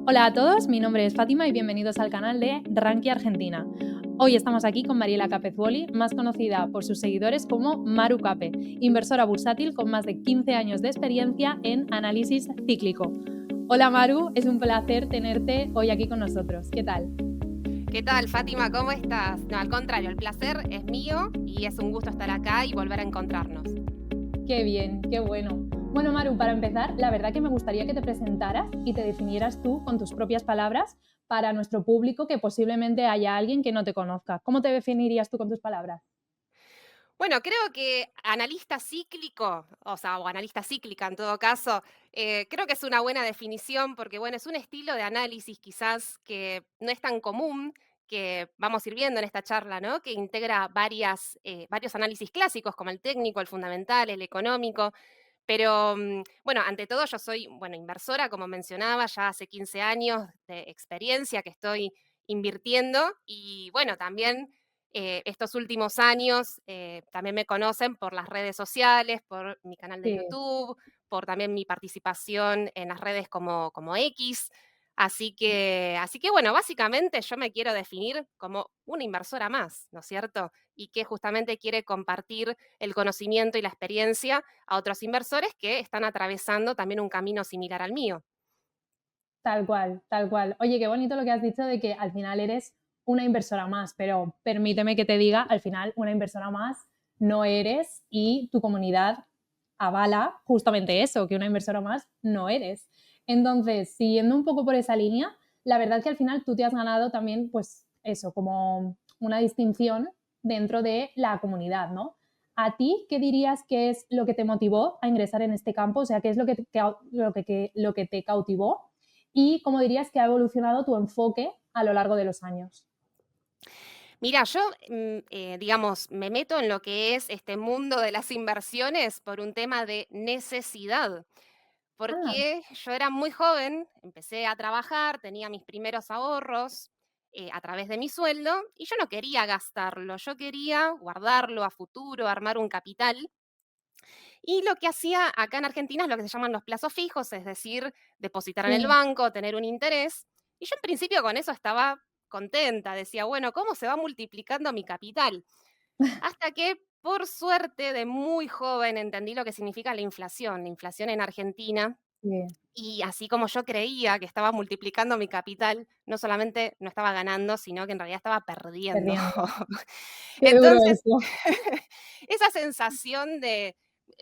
Hola a todos, mi nombre es Fátima y bienvenidos al canal de Ranky Argentina. Hoy estamos aquí con Mariela Capezuoli, más conocida por sus seguidores como Maru Cape, inversora bursátil con más de 15 años de experiencia en análisis cíclico. Hola Maru, es un placer tenerte hoy aquí con nosotros. ¿Qué tal? ¿Qué tal, Fátima? ¿Cómo estás? No, al contrario, el placer es mío y es un gusto estar acá y volver a encontrarnos. Qué bien, qué bueno. Bueno, Maru, para empezar, la verdad que me gustaría que te presentaras y te definieras tú con tus propias palabras para nuestro público, que posiblemente haya alguien que no te conozca. ¿Cómo te definirías tú con tus palabras? Bueno, creo que analista cíclico, o analista cíclica en todo caso, creo que es una buena definición porque, bueno, es un estilo de análisis quizás que no es tan común, que vamos a ir viendo en esta charla, ¿no? Que integra varios análisis clásicos como el técnico, el fundamental, el económico. Pero, bueno, ante todo yo soy, bueno, inversora, como mencionaba, ya hace 15 años de experiencia que estoy invirtiendo y, bueno, también estos últimos años también me conocen por las redes sociales, por mi canal de Sí. YouTube, por también mi participación en las redes como X. Así que, bueno, básicamente yo me quiero definir como una inversora más, ¿no es cierto? Y que justamente quiere compartir el conocimiento y la experiencia a otros inversores que están atravesando también un camino similar al mío. Tal cual, tal cual. Oye, qué bonito lo que has dicho de que al final eres una inversora más, pero permíteme que te diga, al final una inversora más no eres y tu comunidad avala justamente eso, que una inversora más no eres. Entonces, siguiendo un poco por esa línea, la verdad que al final tú te has ganado también, pues eso, como una distinción dentro de la comunidad, ¿no? ¿A ti qué dirías que es lo que te motivó a ingresar en este campo? O sea, ¿qué es lo que te cautivó? ¿Y cómo dirías que ha evolucionado tu enfoque a lo largo de los años? Mira, yo, digamos, me meto en lo que es este mundo de las inversiones por un tema de necesidad, Ah, porque yo era muy joven, empecé a trabajar, tenía mis primeros ahorros a través de mi sueldo y yo no quería gastarlo, yo quería guardarlo a futuro, armar un capital. Y lo que hacía acá en Argentina es lo que se llaman los plazos fijos, es decir, depositar en el sí. banco, tener un interés. Y yo en principio con eso estaba contenta, decía, bueno, ¿cómo se va multiplicando mi capital? Hasta que, por suerte, de muy joven entendí lo que significa la inflación en Argentina. Sí, Y así como yo creía que estaba multiplicando mi capital, no solamente no estaba ganando, sino que en realidad estaba perdiendo. perdiendo. Qué duro Entonces, eso. esa sensación de,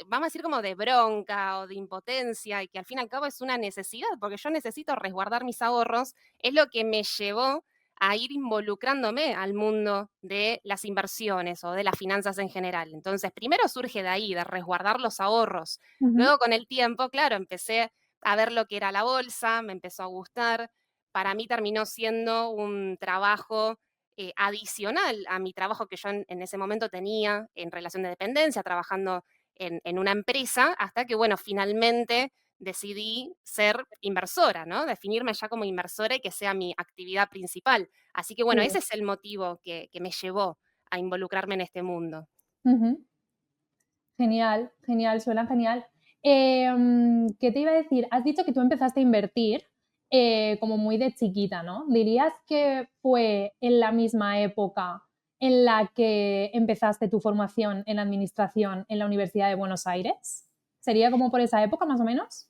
vamos a decir, como de bronca o de impotencia, y que al fin y al cabo es una necesidad, porque yo necesito resguardar mis ahorros, es lo que me llevó a ir involucrándome al mundo de las inversiones o de las finanzas en general. Entonces, primero surge de ahí, de resguardar los ahorros. Ujú. Luego, con el tiempo, claro, empecé a ver lo que era la bolsa, me empezó a gustar. Para mí terminó siendo un trabajo adicional a mi trabajo que yo en ese momento tenía en relación de dependencia, trabajando en una empresa, hasta que, bueno, finalmente decidí ser inversora, ¿no? Definirme ya como inversora y que sea mi actividad principal. Así que, bueno, Sí. ese es el motivo que me llevó a involucrarme en este mundo. Ujú. Genial, genial, suena genial. ¿Qué te iba a decir? Has dicho que tú empezaste a invertir, como muy de chiquita, ¿no? ¿Dirías que fue en la misma época en la que empezaste tu formación en administración en la Universidad de Buenos Aires? ¿Sería como por esa época, más o menos?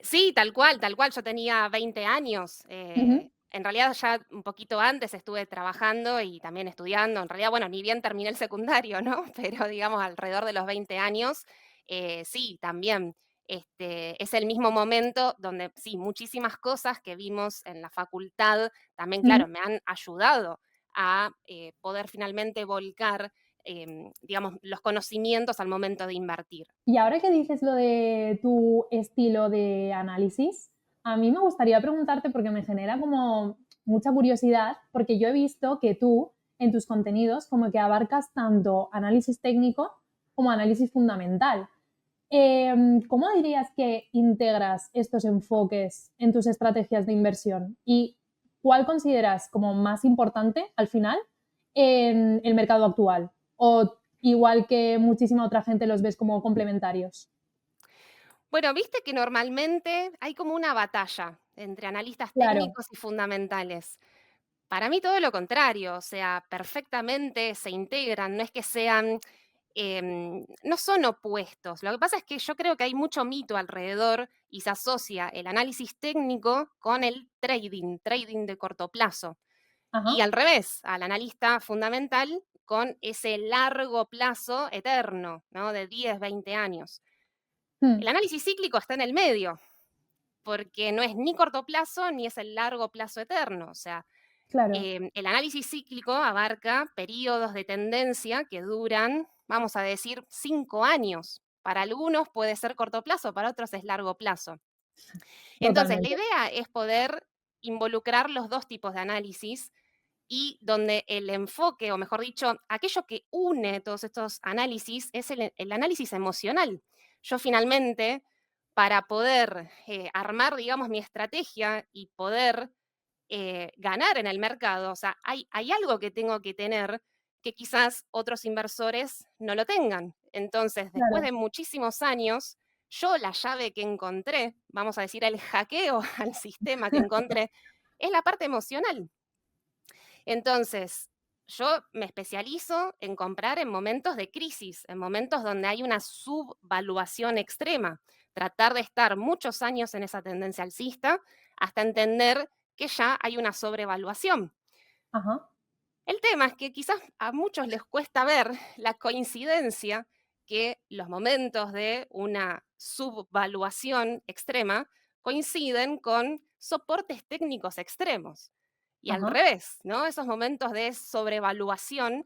Sí, tal cual, tal cual. Yo tenía 20 años. Ujú. En realidad ya un poquito antes estuve trabajando y también estudiando. En realidad, bueno, ni bien terminé el secundario, ¿no? Pero digamos alrededor de los 20 años, sí, también. Es el mismo momento donde sí, muchísimas cosas que vimos en la facultad también, Ujú. claro, me han ayudado a poder finalmente volcar, digamos, los conocimientos al momento de invertir. Y ahora que dices lo de tu estilo de análisis, a mí me gustaría preguntarte porque me genera como mucha curiosidad, porque yo he visto que tú en tus contenidos como que abarcas tanto análisis técnico como análisis fundamental. ¿Cómo dirías que integras estos enfoques en tus estrategias de inversión? ¿Y cuál consideras como más importante al final en el mercado actual? ¿O igual que muchísima otra gente los ves como complementarios? Bueno, viste que normalmente hay como una batalla entre analistas Claro, técnicos y fundamentales. Para mí todo lo contrario, o sea, perfectamente se integran, no es que sean, no son opuestos. Lo que pasa es que yo creo que hay mucho mito alrededor y se asocia el análisis técnico con el trading de corto plazo. Y ajá, al revés, al analista fundamental con ese largo plazo eterno, ¿no? De 10, 20 años. mm, El análisis cíclico está en el medio, porque no es ni corto plazo ni es el largo plazo eterno. O sea, claro, el análisis cíclico abarca periodos de tendencia que duran, vamos a decir, 5 años. Para algunos puede ser corto plazo, para otros es largo plazo. Entonces, la totalmente. idea es poder involucrar los dos tipos de análisis y donde el enfoque, o mejor dicho, aquello que une todos estos análisis es el análisis emocional. Yo finalmente, para poder armar, digamos, mi estrategia y poder ganar en el mercado, o sea, hay algo que tengo que tener que quizás otros inversores no lo tengan. Entonces, después Claro, de muchísimos años, yo la llave que encontré, vamos a decir, el hackeo al sistema que encontré, es la parte emocional. Entonces, yo me especializo en comprar en momentos de crisis, en momentos donde hay una subvaluación extrema, tratar de estar muchos años en esa tendencia alcista hasta entender que ya hay una sobrevaluación. ajá, El tema es que quizás a muchos les cuesta ver la coincidencia que los momentos de una subvaluación extrema coinciden con soportes técnicos extremos. Y al ajá, revés, ¿no? Esos momentos de sobrevaluación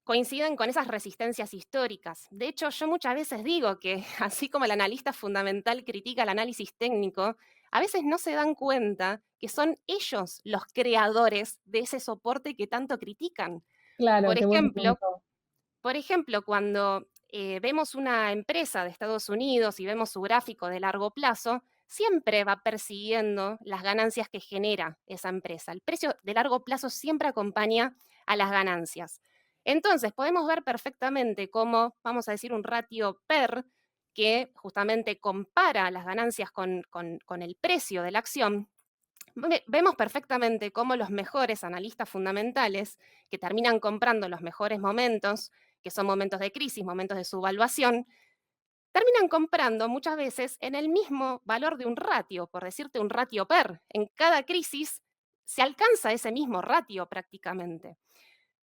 coinciden con esas resistencias históricas. De hecho, yo muchas veces digo que así como el analista fundamental critica el análisis técnico, a veces no se dan cuenta que son ellos los creadores de ese soporte que tanto critican. claro, Por qué buen ejemplo, punto. cuando vemos una empresa de Estados Unidos y vemos su gráfico de largo plazo, siempre va persiguiendo las ganancias que genera esa empresa. El precio de largo plazo siempre acompaña a las ganancias. Entonces, podemos ver perfectamente cómo, vamos a decir, un ratio PER que justamente compara las ganancias con el precio de la acción. Vemos perfectamente cómo los mejores analistas fundamentales, que terminan comprando los mejores momentos, que son momentos de crisis, momentos de subvaluación, terminan comprando muchas veces en el mismo valor de un ratio, por decirte un ratio PER. En cada crisis se alcanza ese mismo ratio prácticamente.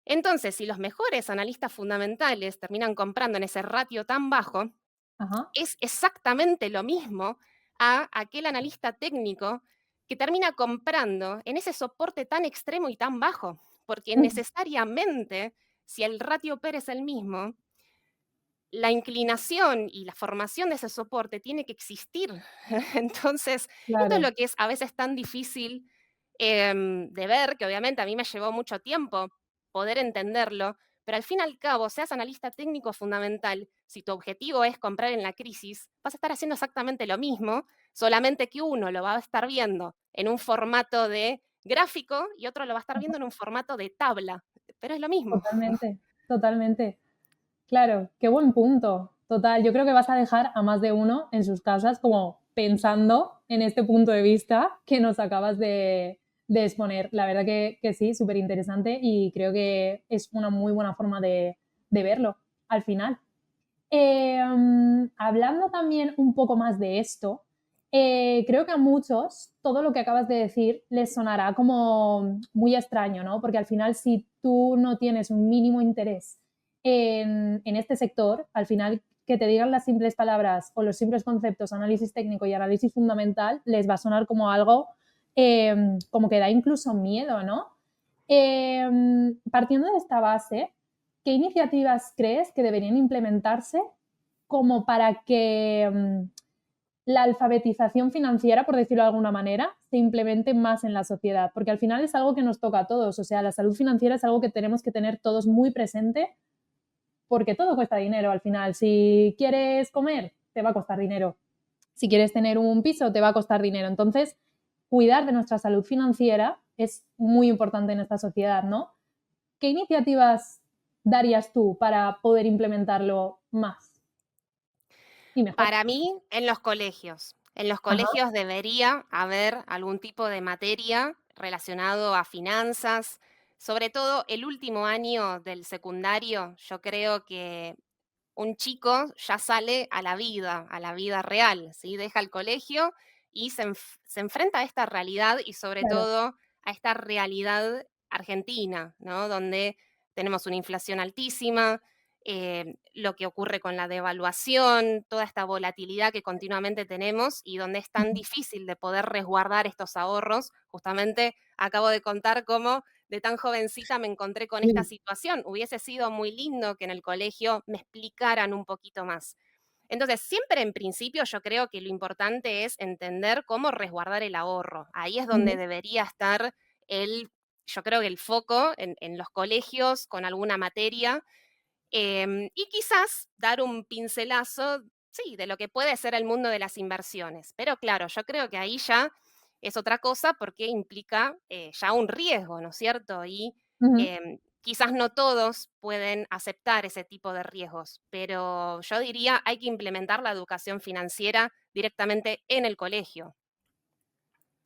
Entonces, si los mejores analistas fundamentales terminan comprando en ese ratio tan bajo, Ajá, es exactamente lo mismo a aquel analista técnico que termina comprando en ese soporte tan extremo y tan bajo, porque necesariamente, si el ratio PER es el mismo, la inclinación y la formación de ese soporte tiene que existir. Entonces, esto es claro, lo que es a veces tan difícil de ver, que obviamente a mí me llevó mucho tiempo poder entenderlo, pero al fin y al cabo, seas analista técnico fundamental, si tu objetivo es comprar en la crisis, vas a estar haciendo exactamente lo mismo, solamente que uno lo va a estar viendo en un formato de gráfico y otro lo va a estar ajá, viendo en un formato de tabla, pero es lo mismo. totalmente, totalmente. Claro, qué buen punto. Total, yo creo que vas a dejar a más de uno en sus casas como pensando en este punto de vista que nos acabas de exponer. La verdad que sí, súper interesante y creo que es una muy buena forma de verlo al final. Hablando también un poco más de esto, creo que a muchos todo lo que acabas de decir les sonará como muy extraño, ¿no? Porque al final, si tú no tienes un mínimo interés en este sector, al final que te digan las simples palabras o los simples conceptos, análisis técnico y análisis fundamental, les va a sonar como algo como que da incluso miedo, ¿no? Partiendo de esta base, ¿qué iniciativas crees que deberían implementarse como para que la alfabetización financiera, por decirlo de alguna manera, se implemente más en la sociedad? Porque al final es algo que nos toca a todos. O sea, la salud financiera es algo que tenemos que tener todos muy presente porque todo cuesta dinero al final. Si quieres comer, te va a costar dinero. Si quieres tener un piso, te va a costar dinero. Entonces, cuidar de nuestra salud financiera es muy importante en esta sociedad, ¿no? ¿Qué iniciativas darías tú para poder implementarlo más? Y mejor. Para mí, en los colegios. En los Ajá, colegios debería haber algún tipo de materia relacionado a finanzas, sobre todo el último año del secundario. Yo creo que un chico ya sale a la vida real, ¿sí? Deja el colegio y se enfrenta a esta realidad y sobre claro, todo a esta realidad argentina, ¿no? Donde tenemos una inflación altísima, lo que ocurre con la devaluación, toda esta volatilidad que continuamente tenemos y donde es tan ujú, difícil de poder resguardar estos ahorros. Justamente acabo de contar cómo de tan jovencita me encontré con esta sí, situación. Hubiese sido muy lindo que en el colegio me explicaran un poquito más. Entonces, siempre en principio yo creo que lo importante es entender cómo resguardar el ahorro. Ahí es donde ujú, debería estar yo creo que el foco en los colegios con alguna materia y quizás dar un pincelazo, sí, de lo que puede ser el mundo de las inversiones. Pero claro, yo creo que ahí ya es otra cosa porque implica ya un riesgo, ¿no es cierto? Y ujú. quizás no todos pueden aceptar ese tipo de riesgos, pero yo diría hay que implementar la educación financiera directamente en el colegio.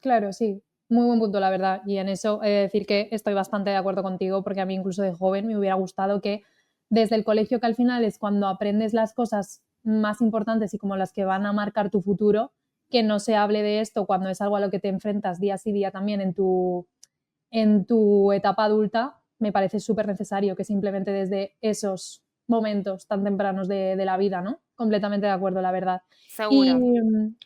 Claro, sí. Muy buen punto, la verdad. Y en eso he de decir que estoy bastante de acuerdo contigo, porque a mí incluso de joven me hubiera gustado que desde el colegio, que al final es cuando aprendes las cosas más importantes y como las que van a marcar tu futuro, que no se hable de esto cuando es algo a lo que te enfrentas día sí día también en tu etapa adulta, me parece súper necesario que simplemente desde esos momentos tan tempranos de la vida, ¿no? Completamente de acuerdo, la verdad. Y Seguro.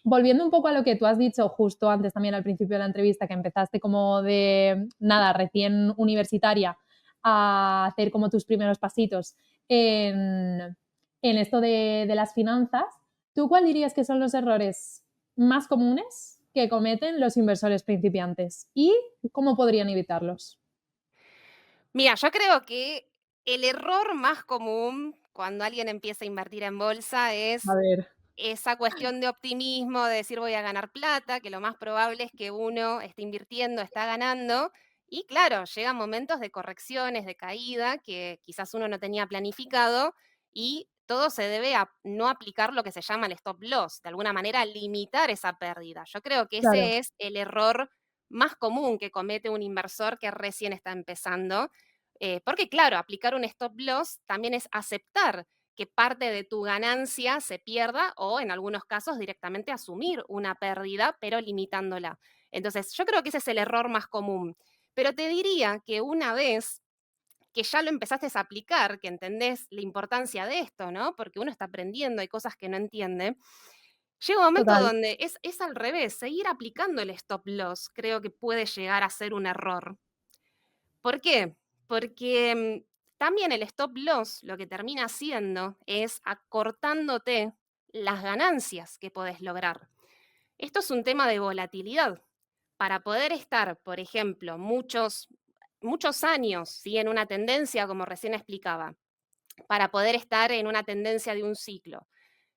volviendo un poco a lo que tú has dicho justo antes también al principio de la entrevista, que empezaste como de nada, recién universitaria, a hacer como tus primeros pasitos en esto de las finanzas, ¿tú cuál dirías que son los errores más comunes que cometen los inversores principiantes? Y ¿cómo podrían evitarlos? Mira, yo creo que el error más común cuando alguien empieza a invertir en bolsa A es ver, esa cuestión de optimismo, de decir voy a ganar plata, que lo más probable es que uno esté invirtiendo, está ganando, y claro, llegan momentos de correcciones, de caída, que quizás uno no tenía planificado, y todo se debe a no aplicar lo que se llama el stop loss, de alguna manera limitar esa pérdida. Yo creo que claro, ese es el error más común que comete un inversor que recién está empezando, porque claro, aplicar un stop loss también es aceptar que parte de tu ganancia se pierda o en algunos casos directamente asumir una pérdida, pero limitándola. Entonces, yo creo que ese es el error más común. Pero te diría que una vez que ya lo empezaste a aplicar, que entendés la importancia de esto, ¿no? Porque uno está aprendiendo, hay cosas que no entiende. Llega un momento total, donde es al revés, seguir aplicando el stop loss creo que puede llegar a ser un error. ¿Por qué? Porque, también el stop loss lo que termina haciendo es acortándote las ganancias que podés lograr. Esto es un tema de volatilidad. Para poder estar, por ejemplo, muchos años, ¿sí? En una tendencia, como recién explicaba, para poder estar en una tendencia de un ciclo.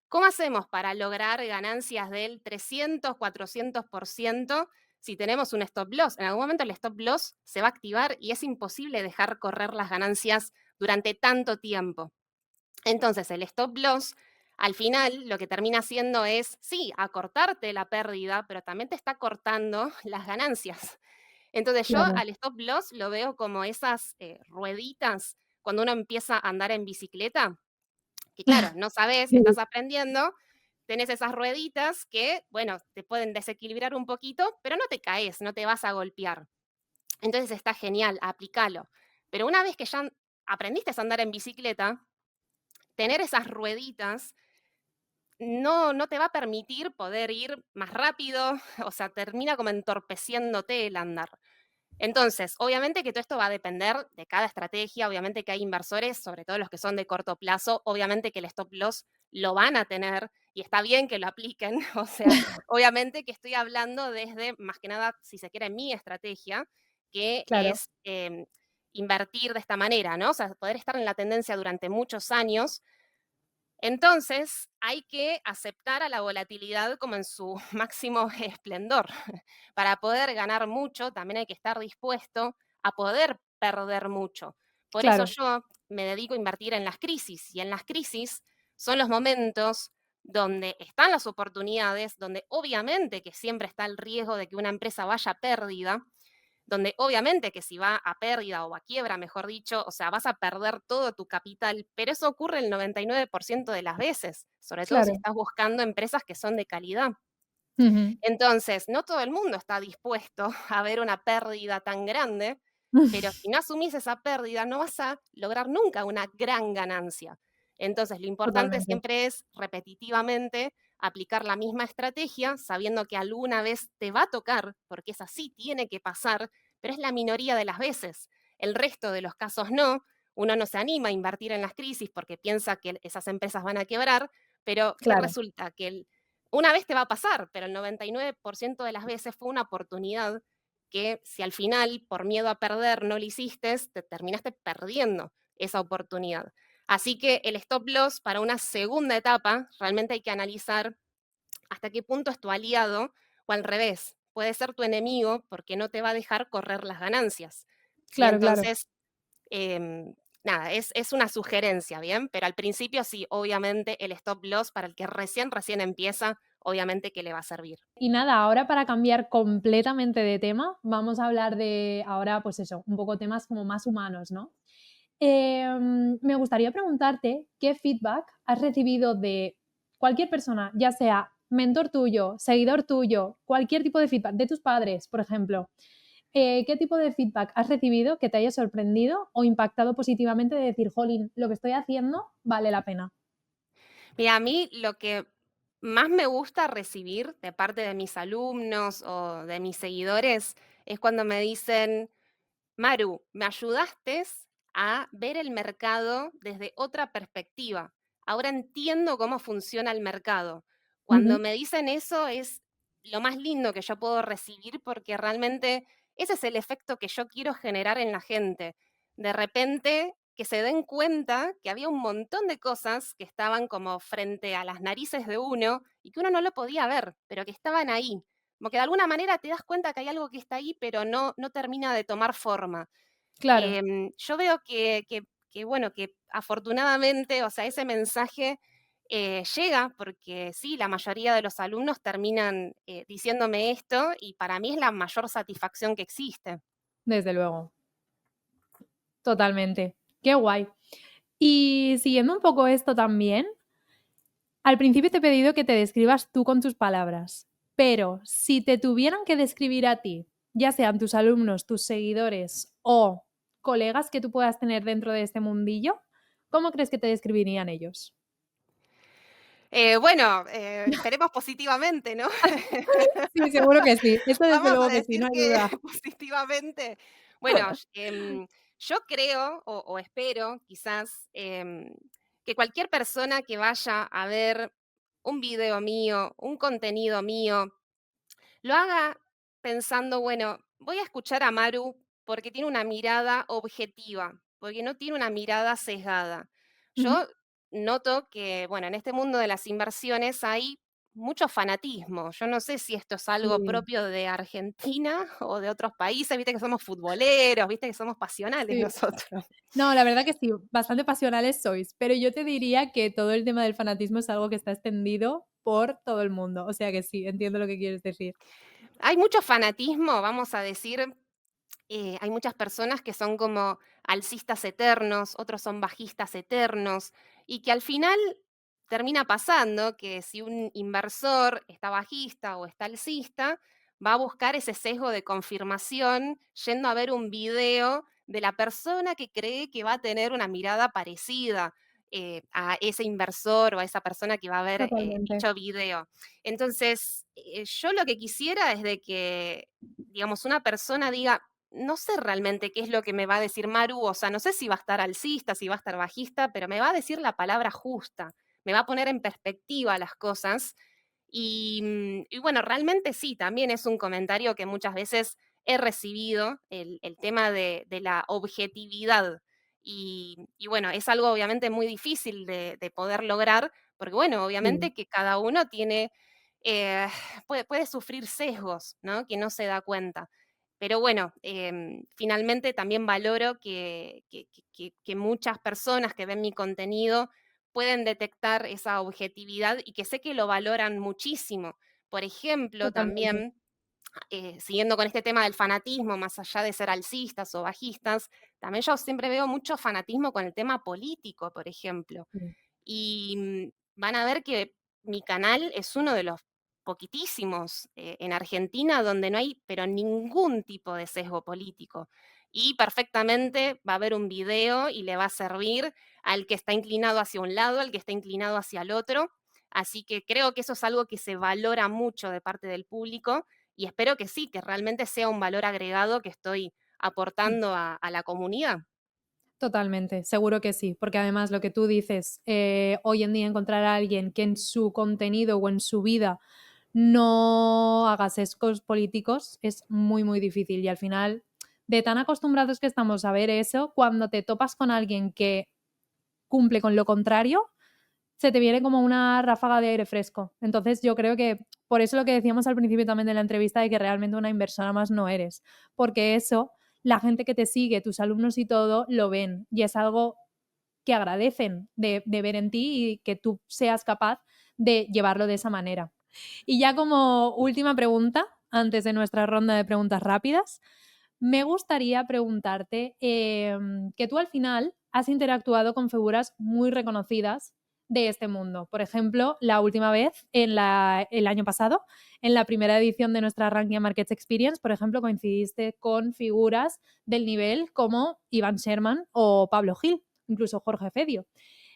¿Cómo hacemos para lograr ganancias del 300, 400% si tenemos un stop loss? En algún momento el stop loss se va a activar y es imposible dejar correr las ganancias durante tanto tiempo. Entonces, el stop loss, al final, lo que termina haciendo es, sí, acortarte la pérdida, pero también te está cortando las ganancias. Entonces, yo claro. al stop loss lo veo como esas rueditas cuando uno empieza a andar en bicicleta, que claro, no sabes, Sí, estás aprendiendo, tenés esas rueditas que, bueno, te pueden desequilibrar un poquito, pero no te caes, no te vas a golpear. Entonces está genial, aplícalo. Pero una vez que ya aprendiste a andar en bicicleta, tener esas rueditas no te va a permitir poder ir más rápido, o sea, termina como entorpeciéndote el andar. Entonces, obviamente que todo esto va a depender de cada estrategia, obviamente que hay inversores, sobre todo los que son de corto plazo, obviamente que el stop loss lo van a tener y está bien que lo apliquen, o sea, obviamente que estoy hablando desde, más que nada, si se quiere, mi estrategia, que claro, es invertir de esta manera, ¿no? O sea, poder estar en la tendencia durante muchos años. Entonces, hay que aceptar a la volatilidad como en su máximo esplendor. Para poder ganar mucho, también hay que estar dispuesto a poder perder mucho. Por eso claro. yo me dedico a invertir en las crisis, y en las crisis son los momentos donde están las oportunidades, donde obviamente que siempre está el riesgo de que una empresa vaya a pérdida, donde obviamente que si va a pérdida o a quiebra, mejor dicho, o sea, vas a perder todo tu capital, pero eso ocurre el 99% de las veces, sobre todo si Claro. estás buscando empresas que son de calidad. Ujú. Entonces, no todo el mundo está dispuesto a ver una pérdida tan grande, pero si no asumís esa pérdida, no vas a lograr nunca una gran ganancia. Entonces, lo importante Totalmente. siempre es repetitivamente aplicar la misma estrategia, sabiendo que alguna vez te va a tocar, porque es así, tiene que pasar, pero es la minoría de las veces. El resto de los casos no. Uno no se anima a invertir en las crisis porque piensa que esas empresas van a quebrar, pero ¿qué Claro, resulta? Que una vez te va a pasar, pero el 99% de las veces fue una oportunidad que si al final, por miedo a perder, no lo hiciste, te terminaste perdiendo esa oportunidad. Así que el stop loss para una segunda etapa, realmente hay que analizar hasta qué punto es tu aliado o al revés, puede ser tu enemigo porque no te va a dejar correr las ganancias. ¿Sí? claro, claro. Entonces, nada, es una sugerencia, ¿bien? Pero al principio sí, obviamente el stop loss para el que recién empieza, obviamente que le va a servir. Y nada, ahora para cambiar completamente de tema, vamos a hablar de ahora, pues eso, un poco temas como más humanos, ¿no? Me gustaría preguntarte qué feedback has recibido de cualquier persona, ya sea mentor tuyo, seguidor tuyo, cualquier tipo de feedback, de tus padres, por ejemplo. ¿Qué tipo de feedback has recibido que te haya sorprendido o impactado positivamente de decir, jolín, lo que estoy haciendo vale la pena? Mira, a mí lo que más me gusta recibir de parte de mis alumnos o de mis seguidores es cuando me dicen, Maru, me ayudaste a ver el mercado desde otra perspectiva. Ahora entiendo cómo funciona el mercado. Cuando Ujú, me dicen eso es lo más lindo que yo puedo recibir porque realmente ese es el efecto que yo quiero generar en la gente. De repente que se den cuenta que había un montón de cosas que estaban como frente a las narices de uno y que uno no lo podía ver, pero que estaban ahí. Como que de alguna manera te das cuenta que hay algo que está ahí, pero no termina de tomar forma. claro. Yo veo bueno, que afortunadamente, o sea, ese mensaje, llega porque sí, la mayoría de los alumnos terminan, diciéndome esto, y para mí es la mayor satisfacción que existe. Desde luego, totalmente. Qué guay. Y siguiendo un poco esto también, al principio te he pedido que te describas tú con tus palabras, pero si te tuvieran que describir a ti, ya sean tus alumnos, tus seguidores o colegas que tú puedas tener dentro de este mundillo, ¿cómo crees que te describirían ellos? Bueno, esperemos positivamente, ¿no? Sí, seguro que sí. Esto desde Vamos a luego que sí, no decir hay que duda. positivamente. Bueno, yo creo o espero quizás que cualquier persona que vaya a ver un video mío, un contenido mío, lo haga pensando, bueno, voy a escuchar a Maru porque tiene una mirada objetiva, porque no tiene una mirada sesgada. Ujú. Yo noto que, bueno, en este mundo de las inversiones hay mucho fanatismo. Yo no sé si esto es algo Sí, propio de Argentina o de otros países, viste que somos futboleros, viste que somos pasionales sí. nosotros. No, la verdad que sí, bastante pasionales sois, pero yo te diría que todo el tema del fanatismo es algo que está extendido por todo el mundo. O sea que sí, entiendo lo que quieres decir. Hay mucho fanatismo, vamos a decir, hay muchas personas que son como alcistas eternos, otros son bajistas eternos, y que al final termina pasando que si un inversor está bajista o está alcista, va a buscar ese sesgo de confirmación yendo a ver un video de la persona que cree que va a tener una mirada parecida a ese inversor o a esa persona que va a ver Totalmente. dicho video. Entonces, yo lo que quisiera es de que, digamos, una persona diga, no sé realmente qué es lo que me va a decir Maru, o sea, no sé si va a estar alcista, si va a estar bajista, pero me va a decir la palabra justa, me va a poner en perspectiva las cosas. Y bueno, realmente sí, también es un comentario que muchas veces he recibido, el tema de la objetividad. Y bueno, es algo obviamente muy difícil de poder lograr, porque bueno, Sí, obviamente que cada uno tiene, eh, puede sufrir sesgos, ¿no? Que no se da cuenta. Pero bueno, finalmente también valoro que muchas personas que ven mi contenido pueden detectar esa objetividad y que sé que lo valoran muchísimo. Por ejemplo, Totalmente. también siguiendo con este tema del fanatismo, más allá de ser alcistas o bajistas, también yo siempre veo mucho fanatismo con el tema político, por ejemplo. Sí. Y van a ver que mi canal es uno de los poquitísimos en Argentina donde no hay, pero ningún tipo de sesgo político. Y perfectamente va a haber un video y le va a servir al que está inclinado hacia un lado, al que está inclinado hacia el otro. Así que creo que eso es algo que se valora mucho de parte del público y espero que sí, que realmente sea un valor agregado que estoy aportando a la comunidad. Totalmente, seguro que sí, porque además lo que tú dices, hoy en día encontrar a alguien que en su contenido o en su vida no haga sesgos políticos es muy, muy difícil y al final, de tan acostumbrados que estamos a ver eso, cuando te topas con alguien que cumple con lo contrario, se te viene como una ráfaga de aire fresco. Entonces, yo creo que por eso lo que decíamos al principio también de la entrevista de que realmente una inversora más no eres, porque eso, la gente que te sigue, tus alumnos y todo, lo ven y es algo que agradecen de ver en ti y que tú seas capaz de llevarlo de esa manera. Y ya como última pregunta, antes de nuestra ronda de preguntas rápidas, me gustaría preguntarte que tú al final has interactuado con figuras muy reconocidas de este mundo. Por ejemplo, la última vez, el año pasado, en la primera edición de nuestra Rankia Markets Experience, por ejemplo, coincidiste con figuras del nivel como Ivan Sherman o Pablo Gil, incluso Jorge Fedio.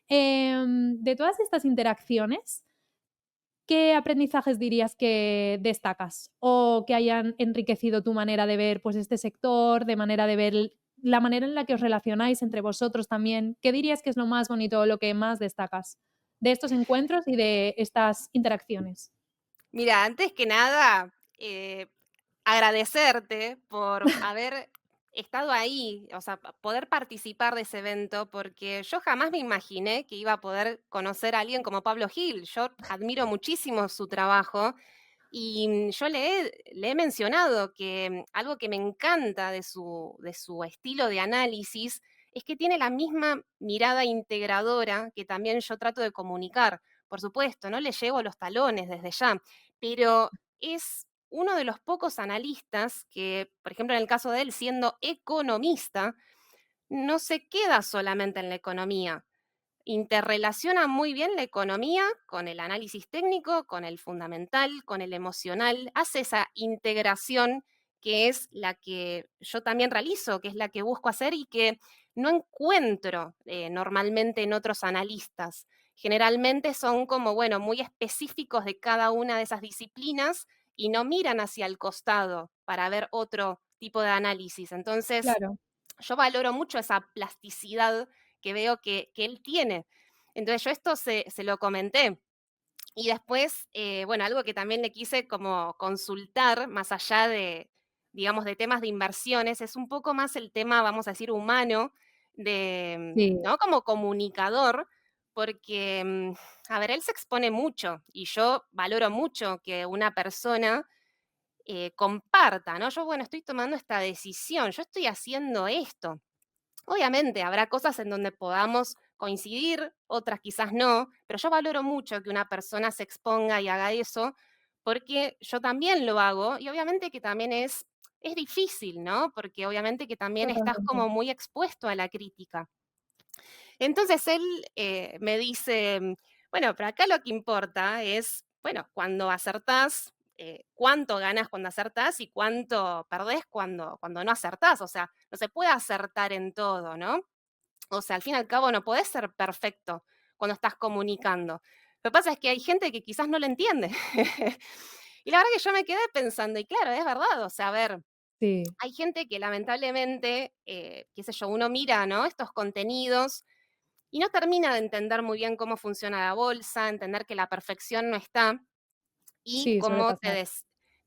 De todas estas interacciones, ¿qué aprendizajes dirías que destacas o que hayan enriquecido tu manera de ver, pues, este sector, de manera de ver la manera en la que os relacionáis entre vosotros también? ¿Qué dirías que es lo más bonito o lo que más destacas de estos encuentros y de estas interacciones? Mira, antes que nada, agradecerte por haber estado ahí, o sea, poder participar de ese evento, porque yo jamás me imaginé que iba a poder conocer a alguien como Pablo Gil. Yo admiro muchísimo su trabajo y yo le he mencionado que algo que me encanta de su estilo de análisis es que tiene la misma mirada integradora que también yo trato de comunicar. Por supuesto, no le llevo los talones desde ya, pero es uno de los pocos analistas que, por ejemplo, en el caso de él, siendo economista, no se queda solamente en la economía. Interrelaciona muy bien la economía con el análisis técnico, con el fundamental, con el emocional, hace esa integración que es la que yo también realizo, que es la que busco hacer y que no encuentro normalmente en otros analistas. Generalmente son como, bueno, muy específicos de cada una de esas disciplinas y no miran hacia el costado para ver otro tipo de análisis. Entonces, Claro, yo valoro mucho esa plasticidad que veo que él tiene. Entonces yo esto se lo comenté. Y después, bueno, algo que también le quise como consultar, más allá de, digamos, de temas de inversiones, es un poco más el tema, vamos a decir, humano, sí, ¿no? Como comunicador, porque, a ver, él se expone mucho y yo valoro mucho que una persona comparta, ¿no? Yo, bueno, estoy tomando esta decisión, yo estoy haciendo esto. Obviamente, habrá cosas en donde podamos coincidir, otras quizás no, pero yo valoro mucho que una persona se exponga y haga eso, porque yo también lo hago y obviamente que también es difícil, ¿no? Porque obviamente que también estás totalmente. como muy expuesto a la crítica. Entonces él me dice, bueno, pero acá lo que importa es, bueno, cuando acertás, cuánto ganas cuando acertás y cuánto perdés cuando no acertás. O sea, no se puede acertar en todo, ¿no? O sea, al fin y al cabo no podés ser perfecto cuando estás comunicando. Lo que pasa es que hay gente que quizás no lo entiende. Y la verdad que yo me quedé pensando, y claro, es verdad, o sea, a ver, Sí, hay gente que lamentablemente, qué sé yo, uno mira, ¿no? Estos contenidos y no termina de entender muy bien cómo funciona la bolsa, entender que la perfección no está. Y sí, suele como pasar.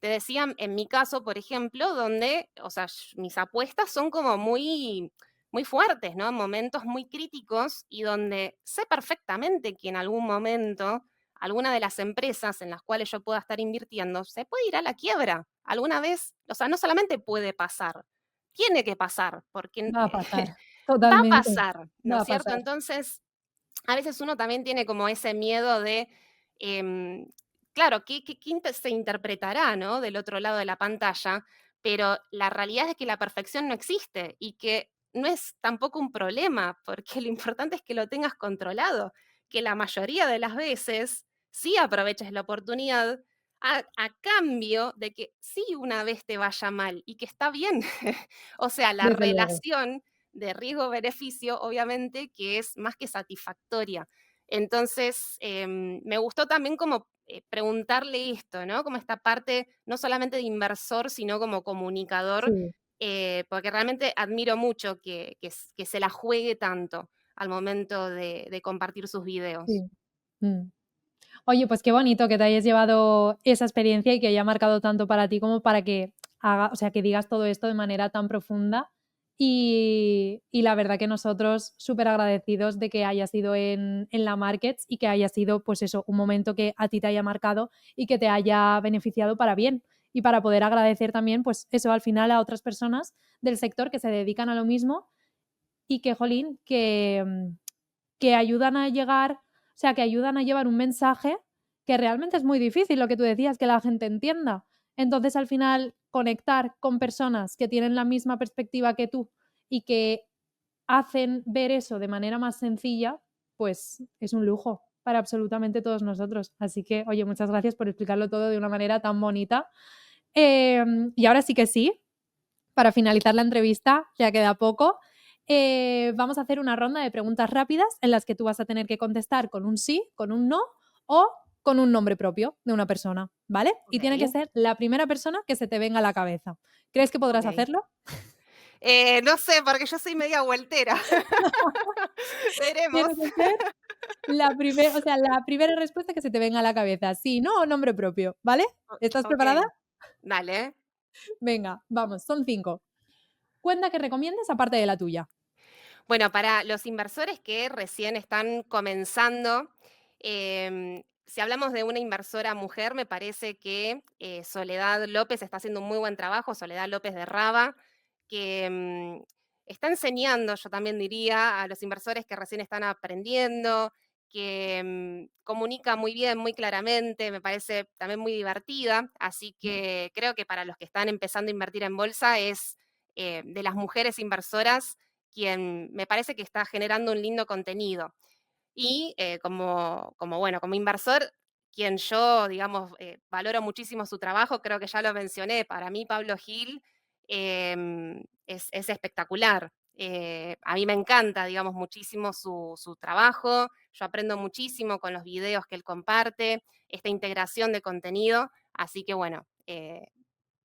te decía, en mi caso, por ejemplo, donde, o sea, mis apuestas son como muy, muy fuertes, ¿no? Momentos muy críticos y donde sé perfectamente que en algún momento alguna de las empresas en las cuales yo pueda estar invirtiendo se puede ir a la quiebra. Alguna vez, o sea, no solamente puede pasar, tiene que pasar, porque Va a pasar, va a totalmente, pasar, ¿no va es a cierto? pasar. Entonces, a veces uno también tiene como ese miedo de, em, claro, ¿qué se interpretará, ¿no? Del otro lado de la pantalla, pero la realidad es que la perfección no existe y que no es tampoco un problema, porque lo importante es que lo tengas controlado, que la mayoría de las veces sí aproveches la oportunidad a cambio de que sí una vez te vaya mal y que está bien. O sea, la Desde luego. relación de riesgo-beneficio, obviamente, que es más que satisfactoria. Entonces, me gustó también como preguntarle esto, ¿no? Como esta parte, no solamente de inversor, sino como comunicador, Sí, porque realmente admiro mucho que se la juegue tanto al momento de compartir sus videos. sí. Mm. Oye, pues qué bonito que te hayas llevado esa experiencia y que haya marcado tanto para ti como para que o sea, que digas todo esto de manera tan profunda. Y la verdad que nosotros súper agradecidos de que hayas ido en la Markets y que haya sido, pues eso, un momento que a ti te haya marcado y que te haya beneficiado para bien. Y para poder agradecer también, pues eso, al final a otras personas del sector que se dedican a lo mismo y que, jolín, que ayudan a llegar, o sea, que ayudan a llevar un mensaje que realmente es muy difícil, lo que tú decías, que la gente entienda. Entonces, al final, conectar con personas que tienen la misma perspectiva que tú y que hacen ver eso de manera más sencilla, pues es un lujo para absolutamente todos nosotros. Así que, oye, muchas gracias por explicarlo todo de una manera tan bonita. Y ahora sí que sí, para finalizar la entrevista, ya queda poco, vamos a hacer una ronda de preguntas rápidas en las que tú vas a tener que contestar con un sí, con un no o con un nombre propio de una persona, ¿vale? Y tiene que Ok, ser la primera persona que se te venga a la cabeza. ¿Crees que podrás ok. hacerlo? No sé, porque yo soy media vueltera. Veremos. Tiene que ser o sea, la primera respuesta que se te venga a la cabeza, sí, no o nombre propio, ¿vale? ¿Estás Ok, preparada? dale. Venga, vamos, son 5. Cuenta que recomiendes aparte de la tuya. Bueno, para los inversores que recién están comenzando, si hablamos de una inversora mujer, me parece que Soledad López está haciendo un muy buen trabajo, Soledad López de Raba, que está enseñando, yo también diría, a los inversores que recién están aprendiendo, que comunica muy bien, muy claramente, me parece también muy divertida, así que creo que para los que están empezando a invertir en bolsa es de las mujeres inversoras quien me parece que está generando un lindo contenido. Y bueno, como inversor, quien yo, digamos, valoro muchísimo su trabajo, creo que ya lo mencioné, para mí Pablo Gil es espectacular. A mí me encanta, digamos, muchísimo su trabajo, yo aprendo muchísimo con los videos que él comparte, esta integración de contenido, así que bueno,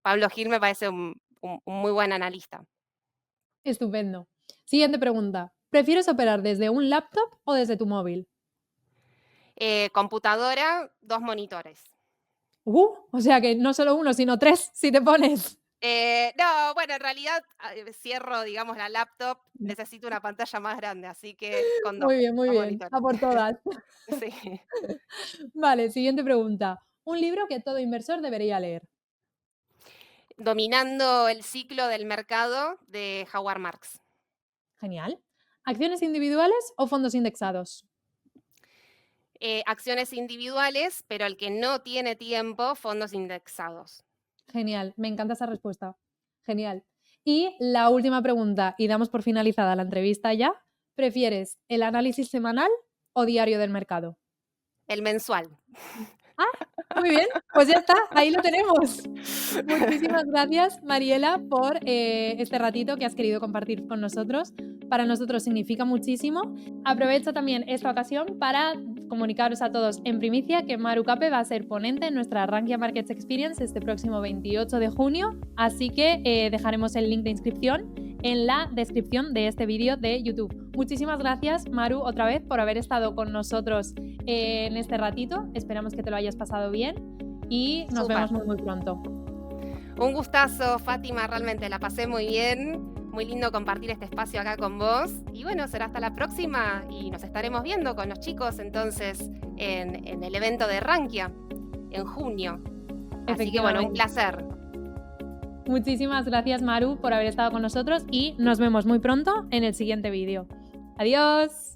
Pablo Gil me parece un muy buen analista. Estupendo. Siguiente pregunta. ¿Prefieres operar desde un laptop o desde tu móvil? Computadora, 2 monitores. O sea que no solo uno, sino 3 si te pones. No, bueno, en realidad, cierro, digamos, la laptop, necesito una pantalla más grande, así que con Muy 2 bien. monitores. A por todas. Sí. Vale, siguiente pregunta. Un libro que todo inversor debería leer. Dominando el ciclo del mercado de Howard Marks. Genial. ¿Acciones individuales o fondos indexados? Acciones individuales, pero el que no tiene tiempo, fondos indexados. Genial. Me encanta esa respuesta. Genial. Y la última pregunta, y damos por finalizada la entrevista ya. ¿Prefieres el análisis semanal o diario del mercado? El mensual. Ah, muy bien, pues ya está, ahí lo tenemos. Muchísimas gracias, Mariela, por este ratito que has querido compartir con nosotros. Para nosotros significa muchísimo. Aprovecho también esta ocasión para comunicaros a todos en primicia que Maru Cape va a ser ponente en nuestra Rankia Markets Experience este próximo 28 de junio, así que dejaremos el link de inscripción en la descripción de este vídeo de YouTube. Muchísimas gracias, Maru, otra vez por haber estado con nosotros en este ratito. Esperamos que te lo hayas pasado bien y nos Súper. vemos muy pronto. Un gustazo, Fátima, realmente la pasé muy bien. Muy lindo compartir este espacio acá con vos. Y bueno, será hasta la próxima y nos estaremos viendo con los chicos entonces en el evento de Rankia en junio. Así que bueno, un Efectivamente. placer. Muchísimas gracias, Maru, por haber estado con nosotros y nos vemos muy pronto en el siguiente vídeo. Adiós.